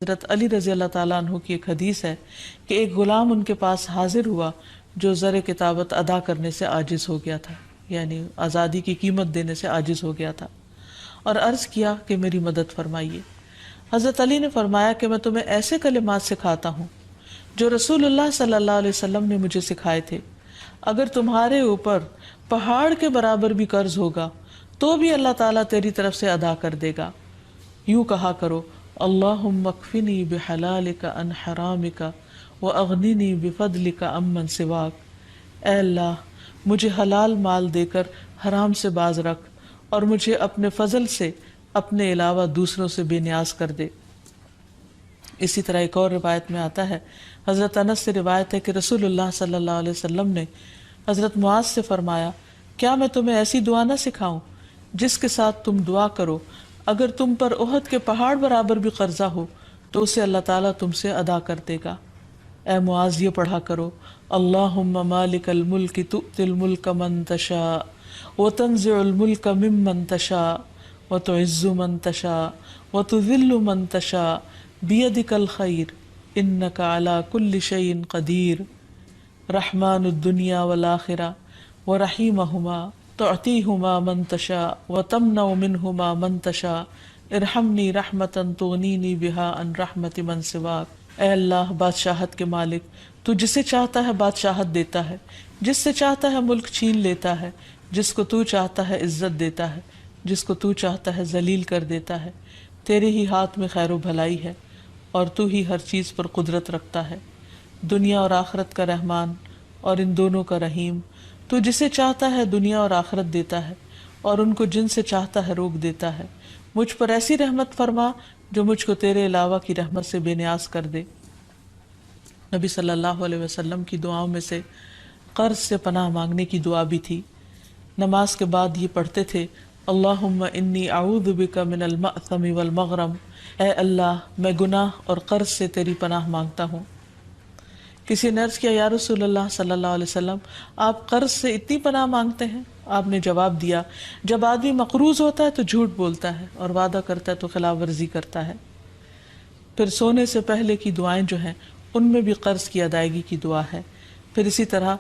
حضرت علی رضی اللہ تعالیٰ عنہ کی ایک حدیث ہے کہ ایک غلام ان کے پاس حاضر ہوا جو زر کتابت ادا کرنے سے عاجز ہو گیا تھا، یعنی آزادی کی قیمت دینے سے عاجز ہو گیا تھا، اور عرض کیا کہ میری مدد فرمائیے۔ حضرت علی نے فرمایا کہ میں تمہیں ایسے کلمات سکھاتا ہوں جو رسول اللہ صلی اللہ علیہ وسلم نے مجھے سکھائے تھے، اگر تمہارے اوپر پہاڑ کے برابر بھی قرض ہوگا تو بھی اللہ تعالیٰ تیری طرف سے ادا کر دے گا۔ یوں کہا کرو، اللہم اکفنی بحلالک عن حرامک واغننی بفضلک عمن سواک۔ اے اللہ مجھے حلال مال دے کر حرام سے باز رکھ اور مجھے اپنے فضل سے اپنے علاوہ دوسروں سے بے نیاز کر دے۔ اسی طرح ایک اور روایت میں آتا ہے، حضرت انس سے روایت ہے کہ رسول اللہ صلی اللہ علیہ وسلم نے حضرت معاذ سے فرمایا، کیا میں تمہیں ایسی دعا نہ سکھاؤں جس کے ساتھ تم دعا کرو اگر تم پر احد کے پہاڑ برابر بھی قرضہ ہو تو اسے اللہ تعالیٰ تم سے ادا کر دے گا۔ اے معاذ یہ پڑھا کرو، اللہم مالک الملک تؤتی الملک من تشاء وتنزع الملک ممن تشاء وتعز من تشاء وتذل من تشاء بیدک الخیر انک علی کل شیء قدیر، رحمن الدنیا والآخرہ ورحیمہما تعطیہما من تشاء وتمنع منہما من تشاء ارحمنی رحمتا تغنینی بہا عن رحمت من سواک۔ اے اللہ بادشاہت کے مالک، تو جسے چاہتا ہے بادشاہت دیتا ہے، جس سے چاہتا ہے ملک چھین لیتا ہے، جس کو تو چاہتا ہے عزت دیتا ہے، جس کو تو چاہتا ہے ذلیل کر دیتا ہے، تیرے ہی ہاتھ میں خیر و بھلائی ہے اور تو ہی ہر چیز پر قدرت رکھتا ہے، دنیا اور آخرت کا رحمان اور ان دونوں کا رحیم۔ تو جسے چاہتا ہے دنیا اور آخرت دیتا ہے اور ان کو جن سے چاہتا ہے روک دیتا ہے، مجھ پر ایسی رحمت فرما جو مجھ کو تیرے علاوہ کی رحمت سے بے نیاز کر دے۔ نبی صلی اللہ علیہ وسلم کی دعاؤں میں سے قرض سے پناہ مانگنے کی دعا بھی تھی۔ نماز کے بعد یہ پڑھتے تھے، اللہم انی اعوذ بک من المأثم والمغرم۔ اے اللہ میں گناہ اور قرض سے تیری پناہ مانگتا ہوں۔ کسی نے عرض کیا، یا رسول اللہ صلی اللہ علیہ وسلم آپ قرض سے اتنی پناہ مانگتے ہیں؟ آپ نے جواب دیا، جب آدمی مقروض ہوتا ہے تو جھوٹ بولتا ہے اور وعدہ کرتا ہے تو خلاف ورزی کرتا ہے۔ پھر سونے سے پہلے کی دعائیں جو ہیں ان میں بھی قرض کی ادائیگی کی دعا ہے۔ پھر اسی طرح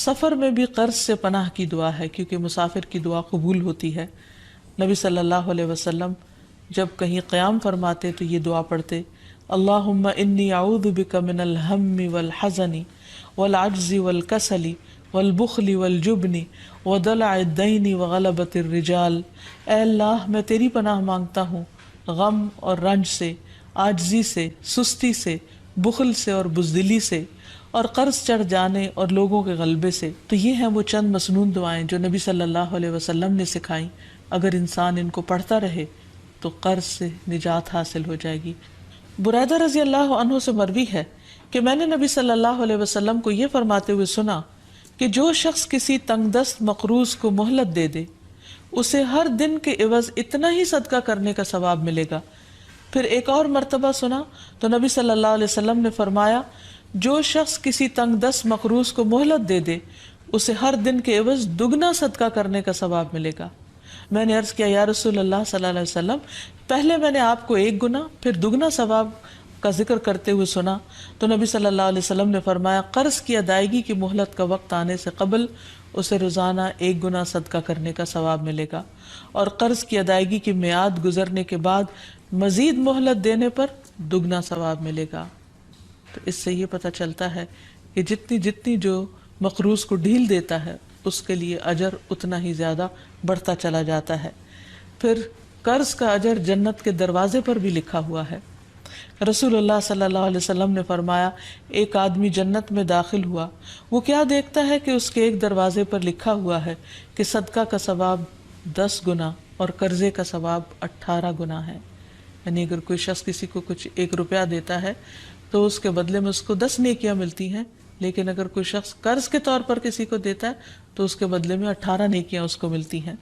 سفر میں بھی قرض سے پناہ کی دعا ہے، کیونکہ مسافر کی دعا قبول ہوتی ہے۔ نبی صلی اللہ علیہ وسلم جب کہیں قیام فرماتے تو یہ دعا پڑھتے، اللہم انی اعوذ بک من الہم والحزن والعجز والکسل والبخل والجبن ودلع الدین وغلبۃ الرجال۔ اے اللہ میں تیری پناہ مانگتا ہوں غم اور رنج سے، عاجزی سے، سستی سے، بخل سے اور بزدلی سے، اور قرض چڑھ جانے اور لوگوں کے غلبے سے۔ تو یہ ہیں وہ چند مسنون دعائیں جو نبی صلی اللہ علیہ وسلم نے سکھائیں۔ اگر انسان ان کو پڑھتا رہے تو قرض سے نجات حاصل ہو جائے گی۔ بریدہ رضی اللہ عنہ سے مروی ہے کہ میں نے نبی صلی اللہ علیہ وسلم کو یہ فرماتے ہوئے سنا کہ جو شخص کسی تنگ دست مقروض کو مہلت دے دے اسے ہر دن کے عوض اتنا ہی صدقہ کرنے کا ثواب ملے گا۔ پھر ایک اور مرتبہ سنا تو نبی صلی اللہ علیہ وسلم نے فرمایا، جو شخص کسی تنگ دست مقروض کو مہلت دے دے اسے ہر دن کے عوض دگنا صدقہ کرنے کا ثواب ملے گا۔ میں نے عرض کیا، یا رسول اللہ صلی اللہ علیہ وسلم پہلے میں نے آپ کو ایک گنا پھر دگنا ثواب کا ذکر کرتے ہوئے سنا تو نبی صلی اللہ علیہ وسلم نے فرمایا، قرض کی ادائیگی کی مہلت کا وقت آنے سے قبل اسے روزانہ ایک گنا صدقہ کرنے کا ثواب ملے گا، اور قرض کی ادائیگی کی میعاد گزرنے کے بعد مزید مہلت دینے پر دگنا ثواب ملے گا۔ تو اس سے یہ پتہ چلتا ہے کہ جتنی جو مقروض کو ڈھیل دیتا ہے اس کے لیے اجر اتنا ہی زیادہ بڑھتا چلا جاتا ہے۔ پھر قرض کا اجر جنت کے دروازے پر بھی لکھا ہوا ہے۔ رسول اللہ صلی اللہ علیہ وسلم نے فرمایا، ایک آدمی جنت میں داخل ہوا، وہ کیا دیکھتا ہے کہ اس کے ایک دروازے پر لکھا ہوا ہے کہ صدقہ کا ثواب 10 گنا اور قرضے کا ثواب 18 گنا ہے۔ یعنی اگر کوئی شخص کسی کو کچھ 1 روپیہ دیتا ہے تو اس کے بدلے میں اس کو 10 نیکیاں ملتی ہیں، لیکن اگر کوئی شخص قرض کے طور پر کسی کو دیتا ہے تو اس کے بدلے میں 18 نیکیاں اس کو ملتی ہیں۔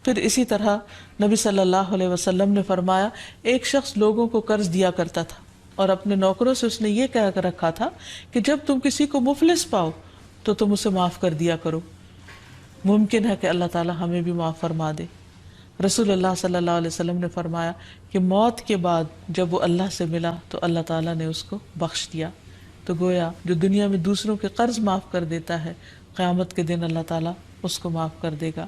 پھر اسی طرح نبی صلی اللہ علیہ وسلم نے فرمایا، ایک شخص لوگوں کو قرض دیا کرتا تھا اور اپنے نوکروں سے اس نے یہ کہہ کر رکھا تھا کہ جب تم کسی کو مفلس پاؤ تو تم اسے معاف کر دیا کرو، ممکن ہے کہ اللہ تعالی ہمیں بھی معاف فرما دے۔ رسول اللہ صلی اللہ علیہ وسلم نے فرمایا کہ موت کے بعد جب وہ اللہ سے ملا تو اللہ تعالیٰ نے اس کو بخش دیا. تو گویا جو دنیا میں دوسروں کے قرض معاف کر دیتا ہے، قیامت کے دن اللہ تعالیٰ اس کو معاف کر دے گا.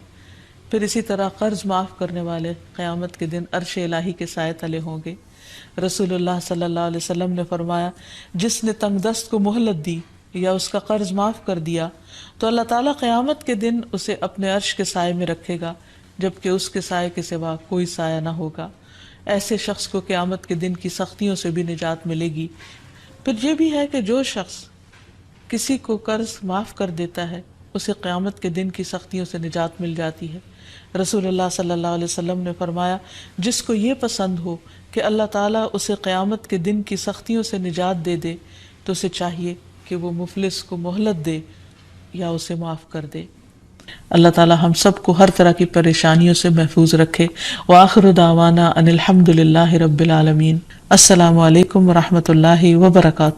پھر اسی طرح قرض معاف کرنے والے قیامت کے دن عرش الہی کے سائے تلے ہوں گے. رسول اللہ صلی اللہ علیہ وسلم نے فرمایا جس نے تنگ دست کو مہلت دی یا اس کا قرض معاف کر دیا تو اللہ تعالیٰ قیامت کے دن اسے اپنے عرش کے سائے میں رکھے گا، جبکہ اس کے سائے کے سوا کوئی سایہ نہ ہوگا. ایسے شخص کو قیامت کے دن کی سختیوں سے بھی نجات ملے گی. پھر یہ بھی ہے کہ جو شخص کسی کو قرض معاف کر دیتا ہے اسے قیامت کے دن کی سختیوں سے نجات مل جاتی ہے. رسول اللہ صلی اللہ علیہ وسلم نے فرمایا جس کو یہ پسند ہو کہ اللہ تعالیٰ اسے قیامت کے دن کی سختیوں سے نجات دے دے تو اسے چاہیے کہ وہ مفلس کو مہلت دے یا اسے معاف کر دے. اللہ تعالیٰ ہم سب کو ہر طرح کی پریشانیوں سے محفوظ رکھے. وآخر دعوانا ان الحمد للہ رب العالمین. السلام علیکم ورحمۃ اللہ وبرکاتہ.